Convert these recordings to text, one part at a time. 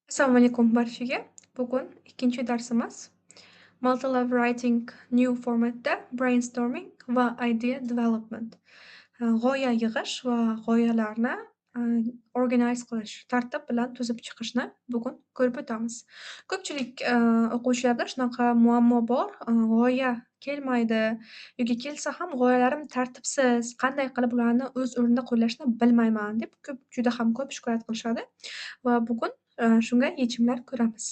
Assalomu alaykum barchaga. Bugun ikkinchi darsimiz Multi-level writing new formatda brainstorming va idea development. G'oya yig'ish va g'oyalarni organize qilish, tartib bilan tuzib chiqishni bugun ko'rib o'tamiz. Ko'pchilik o'quvchilarda shunaqa muammo bor. G'oya kelmaydi yoki kelsa ham g'oyalarim tartibsiz, qanday qilib ularni o'z o'rnida qo'llashni bilmayman deb juda ham ko'p shikoyat qilishadi va bugun shunga yechimlar ko'ramiz.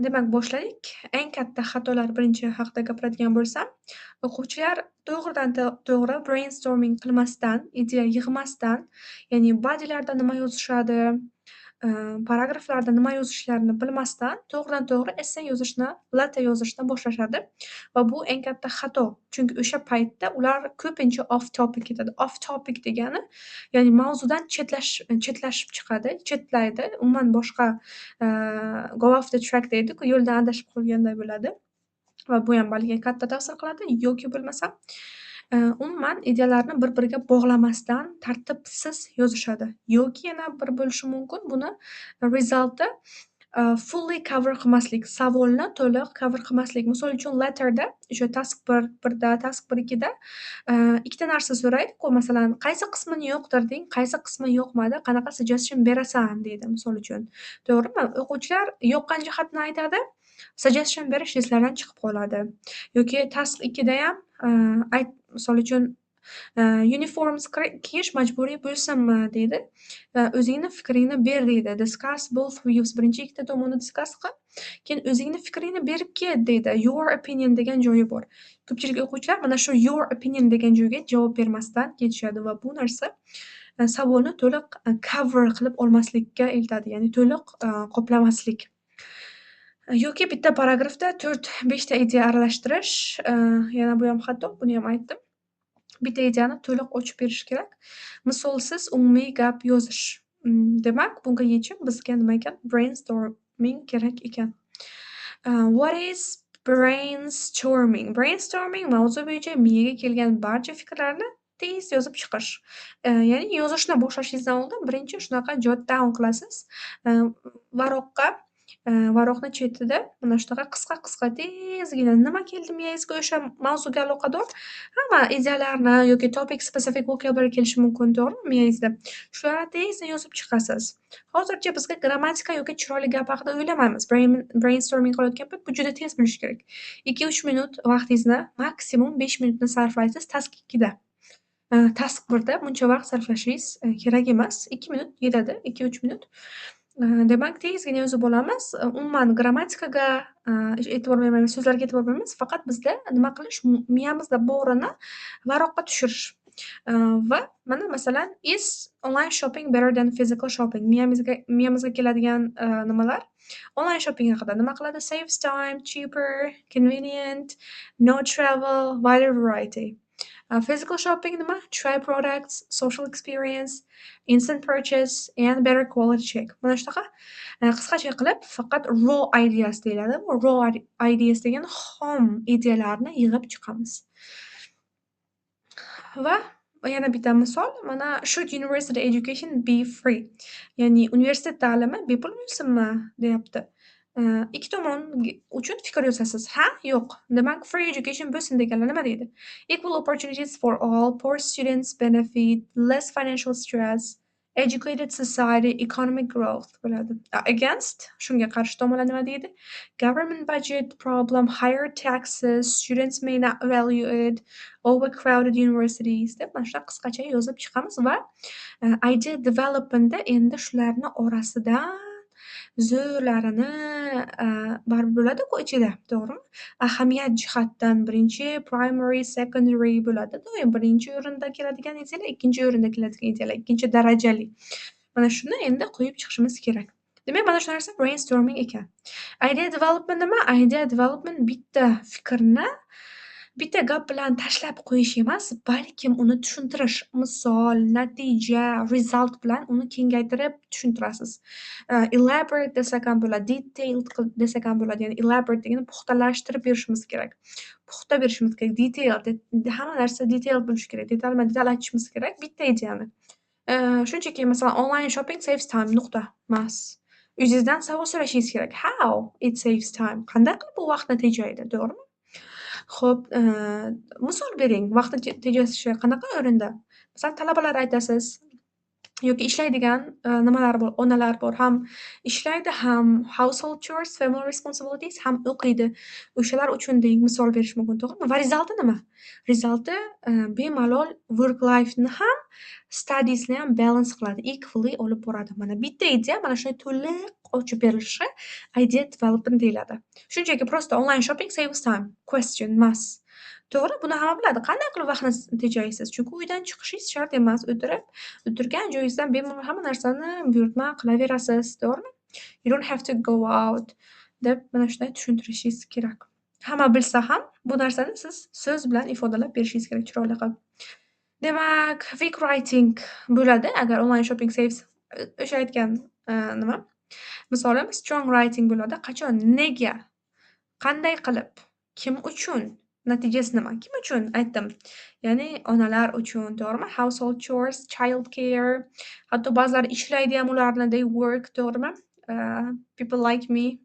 Demak, boshladik. Eng katta xatolar birinchi haqida gapiradigan bo'lsam, o'quvchilar to'g'ridan-to'g'ri brainstorming qilmasdan, ideya yig'masdan, ya'ni body'larda nima yozishadi, paragraflarda nima yozishlarini bilmasdan to'g'ridan-to'g'ri essay yozishni, letter yozishni boshlashadi va bu eng katta xato. Chunki o'sha paytda ular ko'pincha off topic ketadi. Off topic degani, ya'ni mavzudan chetlashib chiqadi, chetlaydi. Umuman boshqa go off the track deydi-ku, yo'ldan adashib qolganday bo'ladi va bu ham baliga katta ta'sir qiladi. Yoki bo'lmasa, umuman ideyalarni bir-biriga bog'lamasdan tartibsiz yozishadi. Yoki yana bir bo'lishi mumkin buni result'i fully cover qilmaslik, savolni to'liq cover qilmaslik. Misol uchun letterda o'sha task 1da, task 1-2da ikkita narsa so'raydi-ku, masalan, qaysi qismini yoqtirding, qaysi qismi yoqmadi, qanaqa suggestion berasan deydi, misol uchun. To'g'rimi? O'quvchilar yoqqan jihatni aytadi, suggestion berish eslaridan chiqib qoladi. Yoki task 2da ham misol uchun uniforms kiyish majburiy bo'lsinmi deydi. O'zingni fikringni ber deydi. Discuss both views. Birinchi ikkita tomonni discuss qil, keyin o'zingni fikringni berib ket deydi. Your opinion degan joyi bor. Ko'pchilik o'quvchilar mana shu your opinion degan joyga javob bermasdan ketishadi va bu narsa savolni to'liq cover qilib olmaslikka eltadi, ya'ni to'liq qoplamaslik. Yoki bitta paragrafda 4-5 ta ideya aralashtirish, yana bu ham xato, buni ham aytdim. Bitta ideyani to'liq ochib berish kerak. Misolsiz umumiy gap yozish. Demak, bunga yechim bizga nima ekan? Brainstorming kerak ekan. What is brainstorming? Brainstorming mavzu bo'yicha miyaga kelgan barcha fikrlarni tez yozib chiqish. Ya'ni yozishni boshlashingizdan oldin birinchi shunaqa jot down qilasiz. Varoqni chetida mana shunaqa qisqa-qisqa tezgina nima keldi miyangizga o'sha mavzuga aloqador hamma ideyalarni yoki topic specific vocabulary kelishi mumkin, to'g'rimi, miyangizda? Shularni tezda yozib chiqasiz. Hozircha bizga grammatika yoki chiroyli gap haqida o'ylamaymiz. Brainstorming qilayotgan payt bu juda tez bo'lishi kerak. 2-3 minut vaqtingizni, maksimum 5 minutni sarflaysiz task 2da. Task 1da buncha vaqt sarflashingiz kerak emas. 2 minut yetadi, 2-3 minut. Demak, tezgina yozib olamiz. Umuman grammatikaga e'tibor bermaymiz, so'zlarga e'tibor bermaymiz. Faqat bizda nima qilish, miyamizda borini varoqqa tushirish. Va mana masalan, is online shopping better than physical shopping? Miyamizga keladigan nimalar? Online shopping haqida nima qiladi? Saves time, cheaper, convenient, no travel, wider variety. Physical shopping nima? Try products, social experience, instant purchase and better quality check. Mana shunaqa qisqacha qilib faqat raw ideas deyiladi. Bu raw ideas degani xom ideyalarni yig'ib chiqamiz. Va yana bitta misol, mana should university education be free? Ya'ni universitet ta'limi bepul bo'lsinmi deyapti. Ikki tomon uchun fikr yozasiz. Ha, yo'q. Demak, free education bo'lsin deganlar nima deydi? Equal opportunities for all, poor students benefit, less financial stress, educated society, economic growth bo'ladi. Against, shunga qarshi tomonlar nima deydi? Government budget problem, higher taxes, students may not value it, overcrowded universities deb mana shunaqa qisqacha yozib chiqamiz va idea developmentda endi shularni orasidan zo'rlarini baribir bo'ladi-ku ichida, to'g'rimi? Ahamiyat jihatdan birinchi, primary, secondary bo'ladi. Doim birinchi o'rinda keladigan ideyalar, ikkinchi o'rinda keladigan ideyalar, ikkinchi darajali. Mana shuni endi qo'yib chiqishimiz kerak. Demak, mana shu narsa brainstorming ekan. Idea development nima? Idea development bitta fikrni bitta gap bilan tashlab qo'yish emas, balkim uni tushuntirish, misol, natija, result bilan uni kengaytirib tushuntirasiz. Elaborate desak ham bo'ladi, detailed desak ham bo'ladi. Ya'ni elaborate degani puxtalashtirib berishimiz kerak. Puxta berishimiz kerak. Detailed, hamma narsa detailed bo'lishi kerak. Detal aytishimiz kerak bitta ideyani. Shunchaki masalan online shopping saves time nuqta emas. O'zingizdan savol so'rashingiz kerak. How it saves time? Qanday qilib bu vaqtni tejaydi, to'g'rimi? Xo'p, misol bering, vaqtni tejashi qanaqa o'rinda? Masalan, talabalar aytasiz yoki ishlaydigan, nimalar bor, onalar bor, ham ishlaydi, ham household chores, family responsibilities, ham o'qiydi. O'shalar uchun deng misol berish mumkin, to'g'rimi? Va rizalti nima? Rizalti, bemalol work life'ni ham, studies'ni ham balance qiladi, equally olib boradi. Mana bitta idea mana shunday to'liq ochib berilishi idea development deyiladi. Shunchaki prosta online shopping saves time, question emas. To'g'ri, buni hamma biladi. Qanday qilib vaqtni tejaysiz? Chunki uydan chiqishingiz shart emas. O'tirgan joyingizdan bemalol hamma narsani buyurtma qilaverasiz, to'g'rimi? You don't have to go out deb mana shunday tushuntirishingiz kerak. Hamma bilsa ham bu narsani siz so'z bilan ifodalab berishingiz kerak chiroyli qilib. Demak, week writing bo'ladi agar online shopping saves o'sha aytgan nima misolim strong writing bo'ladi. Qachon, nega, qanday qilib, kim uchun, natijasi nima? Kim uchun aytdim? Ya'ni onalar uchun, to'g'rimi? Household chores, child care, hatto ba'zilari ishlaydi ham ularni, they work, to'g'rimi? People like me.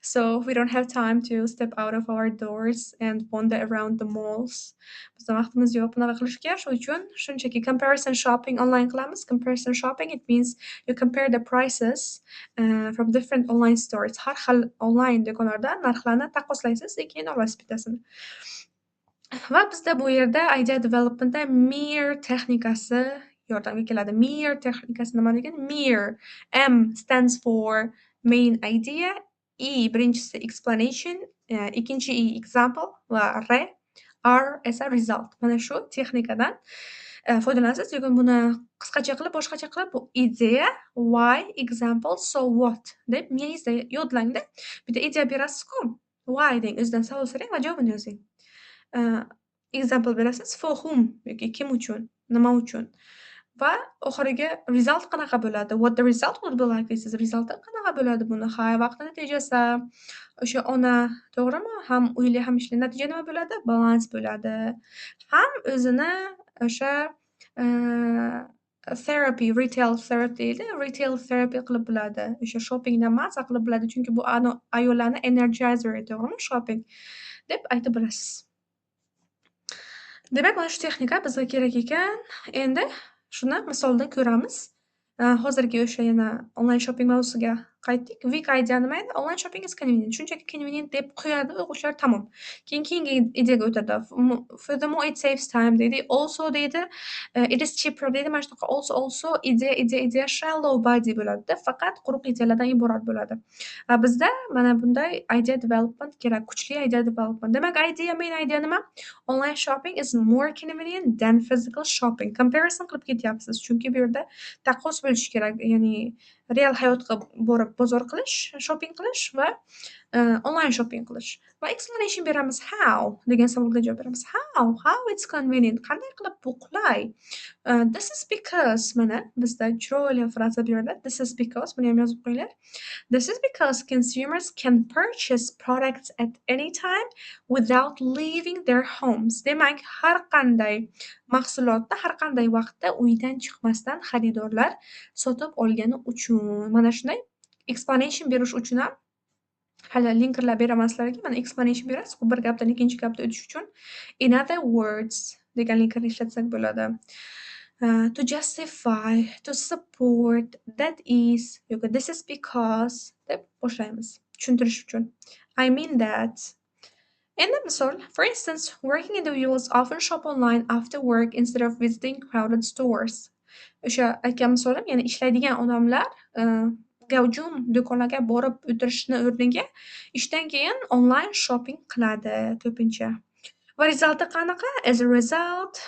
So we don't have time to step out of our doors and wander around the malls. Bizda vaqtimiz yo'q bunaqa qilishga, shuning uchun shunchaki comparison shopping online qilamiz. Comparison shopping, it means you compare the prices from different online stores. Har xil online do'konlardan narxlarni taqqoslaysiz, keyin olasiz bittasini. Va bizda bu yerda idea developmentda MIR texnikasi yordamga keladi. MIR texnikasi nima degani? MIR. M stands for main idea, E birinchisi explanation, ikkinchi E example va R esa result. Mana shu texnikadan foydalanasiz. Lekin buni qisqacha qilib, boshqacha qilib bu idea, why, example, so what deb miyangizda yodlangda. Bitta idea berasiz-ku, why deng, o'zidan savol so'rang va javobini yozing. Example berasiz, for whom yoki kim uchun, nima uchun. Va oxiriga result qanaqa bo'ladi? What the result would be like deysiz. Result qanaqa bo'ladi buni? Ha, vaqtini tejasa, o'sha ona, to'g'rimi? Ham uyli, ham ishli. Natija nima bo'ladi? Balans bo'ladi. Ham o'zini o'sha therapy, retail therapy deydi. Retail therapy qilib bo'ladi. O'sha shoppingdan maza qilib bo'ladi. Chunki bu ayollarni energizer, to'g'rimi? Shopping deb aytib bo'lasiz. Demak, mana shu texnika bizga kerak ekan. Endi shuni misolda ko'ramiz. Hozirgi o'sha yana online shopping mavzusiga qaytdik. Weak idea nima edi? Online shopping is convenient. Shunchaki convenient deb qo'yadi o'quvchilar, tamom. Keyingi ideaga o'tadi. Furthermore it saves time deydi. Also deydi, it is cheaper deydi. Mana shunaqa also idea shallow body bo'ladi. Faqat quruq idealardan iborat bo'ladi. Va bizda mana bunday idea development kerak, kuchli idea development. Demak, main idea nima? Online shopping is more convenient than physical shopping. Comparison qilib ketyapsiz. Chunki bu yerda taqqos bo'lishi kerak. Ya'ni real hayotga borib bozor qilish, shopping qilish va online shopping qilish. Va explanation beramiz. How degan savolga javob beramiz. How it's convenient. Qanday qilib bu qulay? This is because mana bizda chiroyli fraza bu yerda. This is because, buni ham yozib qo'yinglar. This is because consumers can purchase products at any time without leaving their homes. Demak, har qanday mahsulotni har qanday vaqtda uydan chiqmasdan xaridorlar sotib olgani uchun. Mana shunday explanation berish uchun ham hali linkerlar beraman sizlarga. Mana explanation berasiz, bir gapdan ikkinchi gapga o'tish uchun in other words degan linkerni ishlatsak bo'ladi. To justify, to support, that is, yoki this is because deb boshlaymiz tushuntirish uchun. I mean that. Endi misol, for instance, working individuals often shop online after work instead of visiting crowded stores. O'sha aytgan misolim, ya'ni ishlaydigan odamlar gavjum do'konlarga borib o'tirishni o'rniga ishdan keyin online shopping qiladi ko'pincha. Va resulti qanaqa? As a result,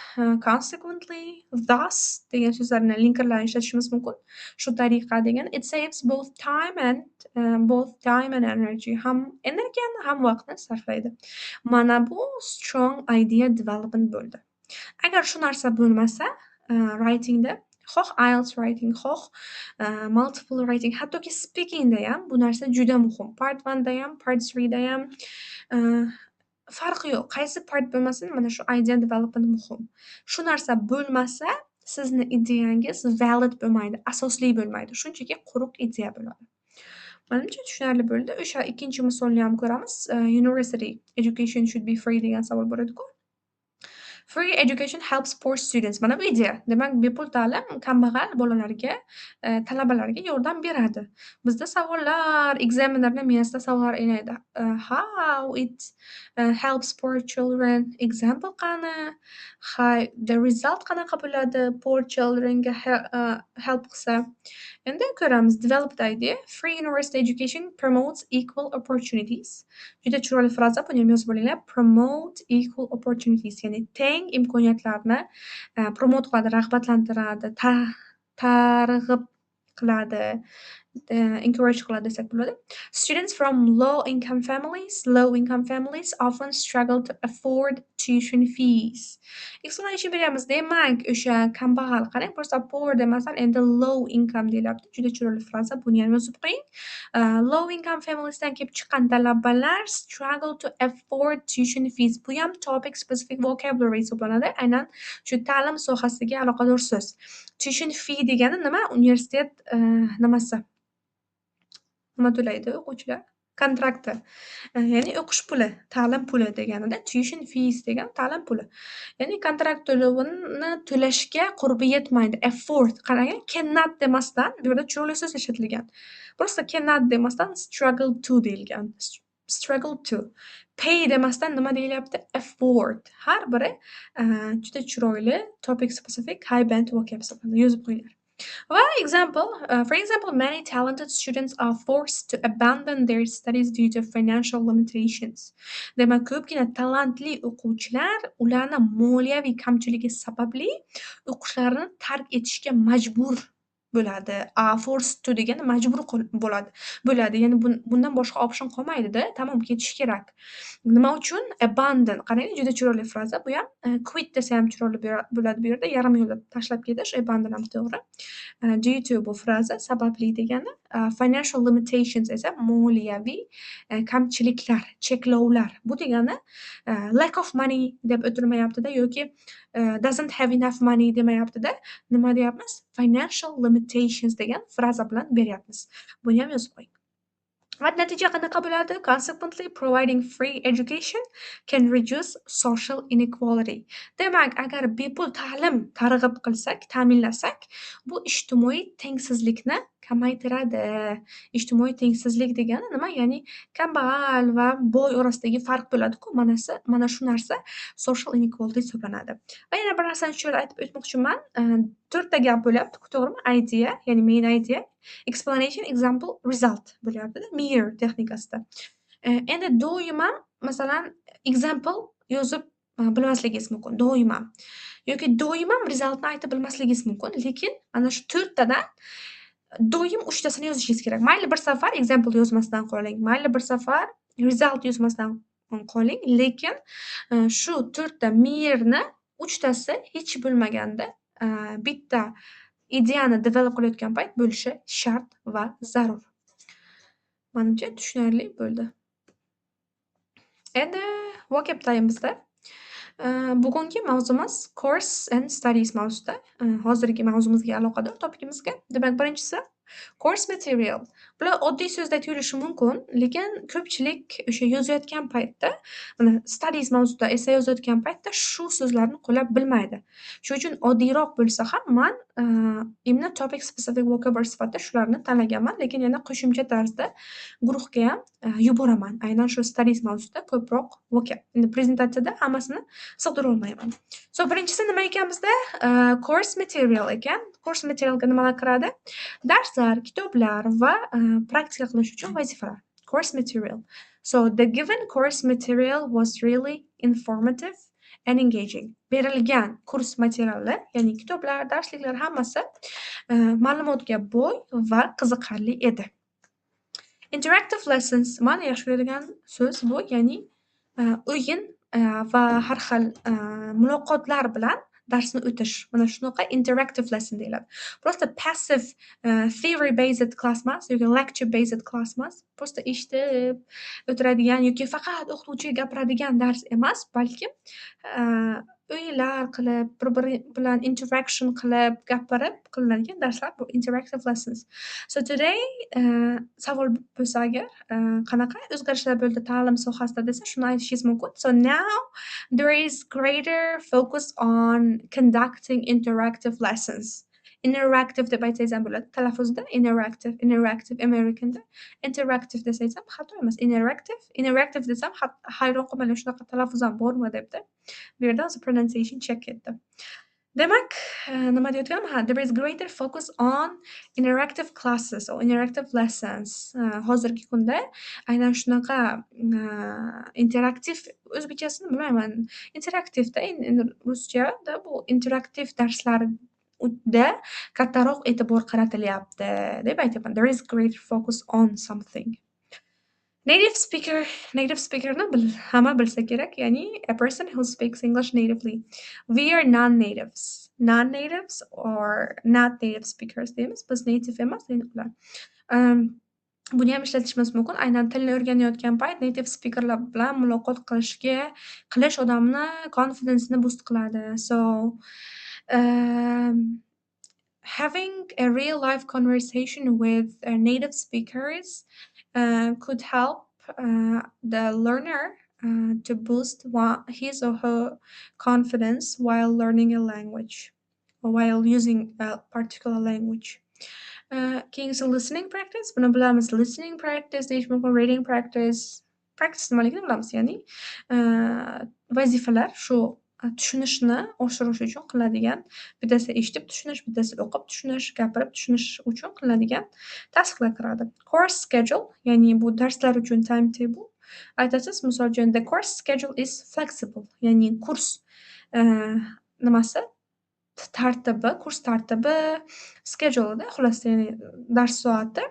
consequently, thus degan so'zlarni linkerlarni ishlatishimiz mumkin. Shu tariqa degan it saves both time and energy. Ham energiyani, ham vaqtni sarflaydi. Mana bu strong idea development bo'ldi. Agar shu narsa bo'lmasa, writingda xoh IELTS writing, xoh multiple writing, hattoki speakingda ham bu narsa juda muhim. Part 1 da ham, part 3 da ham farqi yo'q. Qaysi part bo'lmasin, mana shu idea development muhim. Shu narsa bo'lmasa, sizni ideyangiz valid bo'lmaydi, asosli bo'lmaydi. Shunchaki quruq ideya bo'ladi. Menimcha tushunarli bo'ldi. O'sha ikkinchi misolni ham ko'ramiz. University education should be free degan savol bor edi-ku. Free education helps poor students. Mana bu idea. Demak, bepul ta'lim kambag'al bolalarga, talabalarga yordam beradi. Bizda savollar, examinerni miyasida savollar o'ynaydi. How it helps poor children? Example qani? The result qanaqa bo'ladi? Poor childrenga help qilsa. Endi ko'ramiz. Developed idea. Free university education promotes equal opportunities. Juda chiroyli fraza, buni ham yozib olinglar. Promote equal opportunities, ya'ni teng imkoniyatlarni promote qiladi, rag'batlantiradi, targ'ib qiladi, encourage qiladi desak bo'ladi. Students from low income families often struggle to afford tuition fees. Explanation beryapmiz. Demak, o'sha kambag'al, qarang, просто poor demasdan endi low income deyilyapti. Juda chiroyli fraza, buni ham yozib qo'ying. Low income familiesdan kelib chiqqan talabalar struggle to afford tuition fees. Bu ham topic specific vocabulary hisoblanadi. Aynan shu ta'lim sohasiga aloqador so'z. Tuition fee degani nima? Universitet nimasi? Nima to'laydi o'quvchilar? Kontrakti. Ya'ni o'qish puli, ta'lim puli deganida tuition fees degan ta'lim puli. Ya'ni kontrakt to'lovini to'lashga qurbi yetmaydi. Afford, qarang, cannot demasdan bu yerda chiroyli so'z ishlatilgan. Просто cannot demasdan struggle to deyilgan. Struggle to. Pay demasdan nima deyilyapti? Afford. Har biri juda chiroyli topic specific high band vocab hisoblanadi. Yozib qo'yinglar. For example, many talented students are forced to abandon their studies due to financial limitations. Demak, ko'pgina talantli o'quvchilar ularni moliyaviy kamchiligi sababli o'qishlarini tark etishga majbur bo'ladi. Forced to degani majbur bo'ladi. Ya'ni bundan boshqa option qolmaydi-da. Tamom, ketish kerak. Nima uchun? Abandon. Qarang, juda chiroyli fraza bu ham. Quit desa ham chiroyli bo'ladi bu yerda. Yarim yo'lda tashlab ketish, abandon ham to'g'ri. Due to bu fraza sababli degani, financial limitations esa moliyaviy kamchiliklar, cheklovlar. Bu degani lack of money deb o'tirmayapti-da yoki doesn't have enough money demayapti-da. Nima deyapmiz? Financial limitations degan fraza bilan beryapmiz. Buni ham yozib qo'ying. Va natija qanaqa bo'ladi? Consequently, providing free education can reduce social inequality. Demak, agar bepul ta'lim targ'ib qilsak, ta'minlasak, bu ijtimoiy tengsizlikni kamaytiradi. Ijtimoiy tengsizlik degani nima? Ya'ni kambag'al va boy orasidagi farq bo'ladi-ku. Mana shu narsa social inequality hisoblanadi. Va yana bir narsani tushuntirib aytib o'tmoqchiman. 4 ta gap bo'lyapti, to'g'rimi? Idea, ya'ni main idea, explanation, example, result bo'lyapti-da, mirror texnikasida. Endi doimo masalan example yozib bilmasligingiz mumkin, doimo. Yoki doimo resultni aytib bilmasligingiz mumkin, lekin ana shu 4 tadan doim 3 tasini yozishingiz kerak. Mayli bir safar example yozmasdan qoling, mayli bir safar result yozmasdan qoling, lekin shu 4 ta mirrorni 3 tasi hech bo'lmaganda bitta ideani develop qilayotgan payt bo'lishi shart va zarur. Menimcha tushunarli bo'ldi. Endi vocab time'imizda bugungi mavzumiz course and studies mavzuda. Hozirgi mavzumizga aloqador topikimizga. Demak, birinchisi course material. Bular oddiy so'zda tuyulishi mumkin, lekin ko'pchilik o'sha yozayotgan paytda, mana studies mavzusida esa yozayotgan paytda shu so'zlarni qo'llab bilmaydi. Shuning uchun oddiyroq bo'lsa ham men imni topic specific vocabulary sifatida shularni tanlaganman, lekin yana qo'shimcha tarzda guruhga ham yuboraman. Aynan shu studies mavzusida ko'proq vocab. Endi prezentatsiyada hammasini sig'dira olmayman. Birinchisi nima ekan bizda? Course material ekan. Course materialga nimalar kiradi? Darslar, kitoblar va praktika qilish uchun vazifalar. Course material. The given course material was really informative and engaging. Berilgan kurs materiali, ya'ni kitoblar, darsliklar hammasi ma'lumotga boy va qiziqarli edi. Interactive lessons, mana yaxshi ko'radigan so'z bu, ya'ni o'yin va har xil muloqotlar bilan darsni o'tish. Mana shunaqa interactive lesson deyiladi. Просто passive theory based class emas yoki lecture based class emas. Просто eshitib o'tiradigan yoki faqat o'qituvchi gapiradigan dars emas, balki o'yinlar qilib, bir-biri bilan interaction qilib, gapirib qilinadigan darslar bu interactive lessons. So today, savol bo'lsa agar, qanaqa o'zgarishlar bo'ldi ta'lim sohasida desa, shuni aytishingiz mumkin. So now there is greater focus on conducting interactive lessons. Interactive deb aytsangiz ham bo'ladi. Talaffuzda interactive American'da interactive desangiz ham xato emas. Interactive desam hayron qolmanglar, shunaqa talaffuz ham bormi debdi. Bu yerda hozir pronunciation check etdim. Demak, nima deyotgandim? There is greater focus on interactive classes or interactive lessons. Hozirgi kunda aynan shunaqa interaktiv o'zbekchasini bilmayman. Interaktivda ruschada bu interaktiv darslarda kattaroq e'tibor qaratilyapti deb aytyapman. There is greater focus on something. Native speakerni hamma bilsa kerak, ya'ni a person who speaks English natively. We are non-natives. Non-natives or not native speakers deymiz. Biz native emas, ular. Buni ham ishlatishimiz mumkin. Aynan tilni o'rganayotgan payt native speakerlar bilan muloqot qilish odamni confidence-ni boost qiladi. So, having a real life conversation with native speakers could help the learner to boost his or her confidence while learning a language or while using a particular language. Keyingisi listening practice. Buni bilamiz. Listening practice deyish mumkin. Reading practice. Practice nimaligini bilamiz. Ya'ni vazifalar shu tushunishni oshirish uchun qiladigan, bittasi eshitib tushunish, bittasi o'qib tushunish, gapirib tushunish uchun qiladigan tasklar kiradi. Course schedule, ya'ni bu darslar uchun timetable. Aytasiz, misol uchun the course schedule is flexible, ya'ni kurs nimasi kurs tartibi, schedule'da xullas, ya'ni dars soati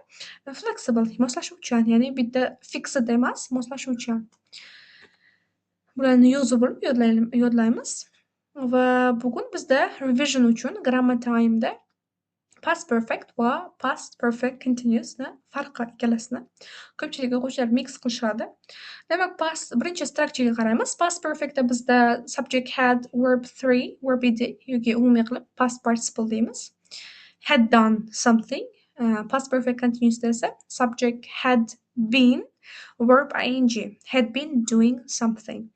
flexible, moslashuvchan, ya'ni bitta fixed emas, moslashuvchan. Bularni yozib olib yodlaymiz va bugun bizda revision uchun grammar time'da past perfect va past perfect continuousni farqi ikkalasini ko'pchilik o'quvchilar mix qilishadi. Demak, birinchi structurega qaraymiz. Past perfectda bizda subject had, verb 3, verb ed yoki umumiy qilib past participle deymiz. Had done something. Past perfect continuousda esa subject had been, verb ing, had been doing something.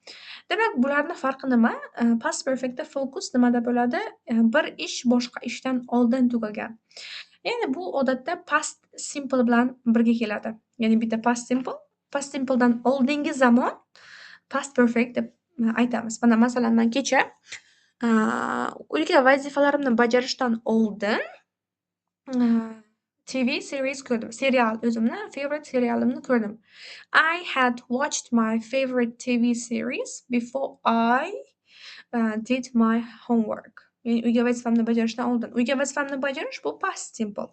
Demak, bularning farqi nima? Past perfectda focus nimada bo'ladi? Bir ish boshqa ishdan oldin tugagan. Ya'ni bu odatda past simple bilan birga keladi. Ya'ni bitta past simpledan oldingi zamon past perfect deb aytamiz. Mana masalan, men kecha uyga vazifalarimni bajarishdan oldin TV series ko'rdim. O'zimni favorite serialimni ko'rdim. I had watched my favorite TV series before I did my homework. Ya'ni uyga vazifamni bajarishdan oldin. Uyga vazifamni bajarish bu past simple.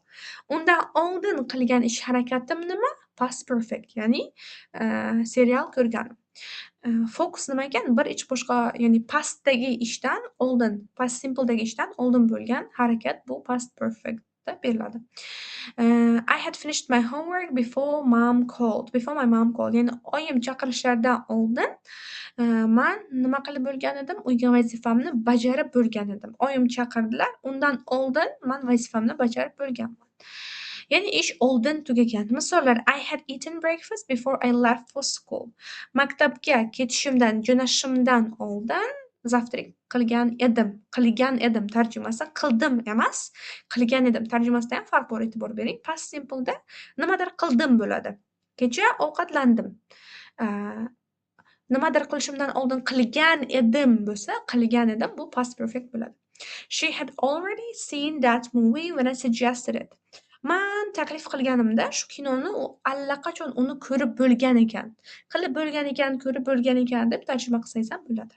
Undan oldin qilgan ish harakatim nima? Past perfect. Ya'ni serial ko'rganim. Focus nima ekan? Bir ish boshqa, ya'ni pastdagi ishdan oldin, past simpledagi ishdan oldin bo'lgan harakat bu past perfect beriladi. I had finished my homework before my mom called. Ya'ni oyim chaqirishlardan oldin men nima qilib bo'lgan edim? Uyga vazifamni bajarib bo'lgan edim. Oyim chaqirdilar, undan oldin men vazifamni bajarib bo'lganman. Ya'ni ish oldin tugagan. Misollar: I had eaten breakfast before I left for school. Maktabga ketishimdan, jo'nashimdan oldin zavtrak qilgan edim tarjimasi qildim emas, qilgan edim tarjimasida ham farq bor, e'tibor bering. Past simple'da nimadir qildim bo'ladi. Kecha ovqatlandim. Nimadir qilishimdan oldin qilgan edim bo'lsa, qilgan edim bu past perfect bo'ladi. She had already seen that movie when I suggested it. Men taklif qilganimda shu kinoni u allaqachon uni ko'rib bo'lgan ekan. Ko'rib bo'lgan ekan deb tarjima qilsangiz ham bo'ladi.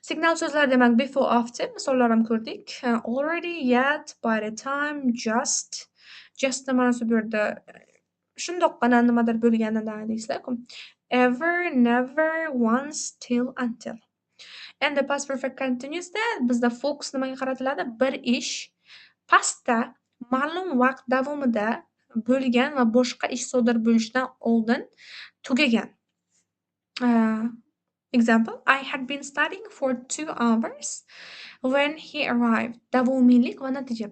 Signal so'zlar demak before, after misollar ham ko'rdik. Already, yet, by the time, just. Just ma'nosi bu yerda shundoqqina nimadir bo'lganidan deysizlar-ku. Ever, never, once, till, until. Endi past perfect continuousda bizda focus nimaga qaratiladi? Bir ish pastda ma'lum vaqt davomida bo'lgan va boshqa ish sodir bo'lishidan oldin tugagan. Example, I had been studying for 2 hours when he arrived. Davomiylik va natija.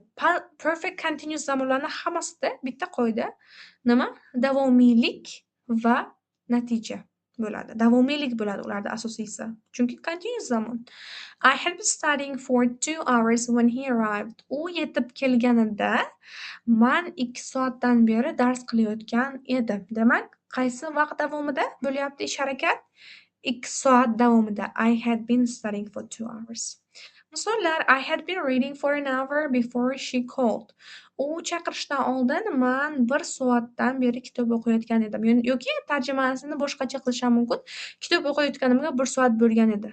Perfect continuous zamonlarni hammasida bitta qoida. Nima? Davomiylik va natija bo'ladi. Davomiylik bo'ladi ularda asosiysi. Chunki continuous zamon. I had been studying for 2 hours when he arrived. U yetib kelganida man 2 soatdan beri dars qilayotgan edim. Demak, qaysi vaqt davomida bo'lyapti ish harakat? 2 soat davomida. I had been studying for 2 hours. Misollar, I had been reading for an hour before she called. U chaqirishdan oldin man 1 soatdan beri kitob o'qiyotgan edim. Yoki tarjimasini boshqacha qilishim mumkin. Kitob o'qiyotganimga 1 soat bo'lgan edi.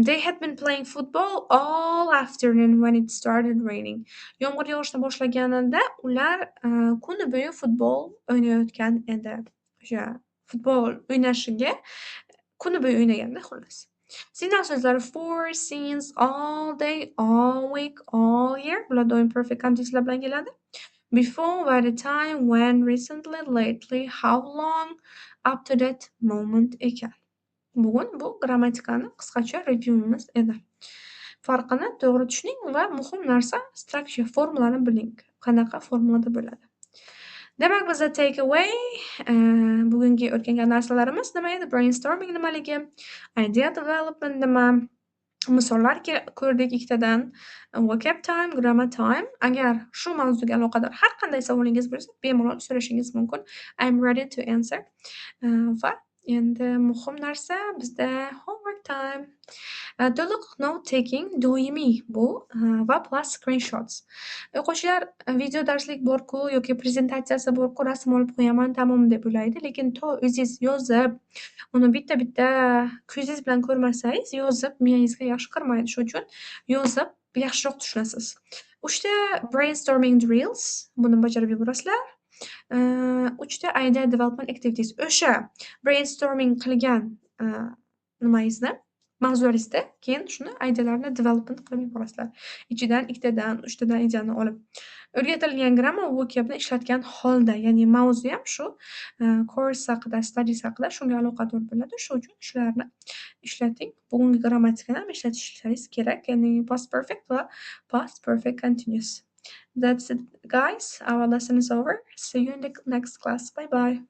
They had been playing football all afternoon when it started raining. Yomg'ir yog'ishni boshlaganida ular kuni bo'yi futbol o'ynayotgan edi. O'sha futbol o'ynashiga kuni bo'yi o'ynaganda xullas. Sinov so'zlari for, since, all day, all week, all year. Bular doim perfect continuouslar bilan keladi. Before, by the time, when, recently, lately, how long, up to that moment ekan. Bugun bu grammatikani qisqacha reviewimiz edi. Farqini to'g'ri tushuning va muhim narsa structure, formulani biling. Qanaqa formulada bo'ladi. Demak, bizda takeaway bugungi o'rgangan narsalarimiz nima edi? Brainstorming nimaligi, idea development nima, misollar ko'rdik ikkitadan, vocab time, grammar time. Agar shu mavzuga aloqador har qanday savolingiz bo'lsa, bemalol so'rashingiz mumkin. I'm ready to answer. Va endi muhim narsa bizda homework time. To'liq note taking doimiy bu va plus screenshots. O'quvchilar video darslik bor-ku yoki prezentatsiyasi bor-ku, rasm olib qo'yaman, tamom deb o'ylaydi. Lekin to o'zingiz yozib, uni bitta-bitta ko'zingiz bilan ko'rmasangiz, yozib miyangizga yaxshi kirmaydi. Shuning uchun yozib yaxshiroq tushunasiz. 3ta brainstorming drills, buni bajarib yuborasizlar. 3ta idea development activities. O'sha brainstorming qilgan nimangizni, mavzularingizda keyin shuni idealarni development qilib yuborasizlar. Ichidan 2tadan, 3tadan ideani olib o'rgatilgan grammar vocabni ishlatgan holda, ya'ni mavzu ham shu course haqida, studies haqida shunga aloqador bo'ladi. Shuning uchun shularni ishlating. Bugungi grammatikani ham ishlatishingiz kerak, ya'ni past perfect va past perfect continuous. That's it, guys. Our lesson is over. See you in the next class. Bye bye.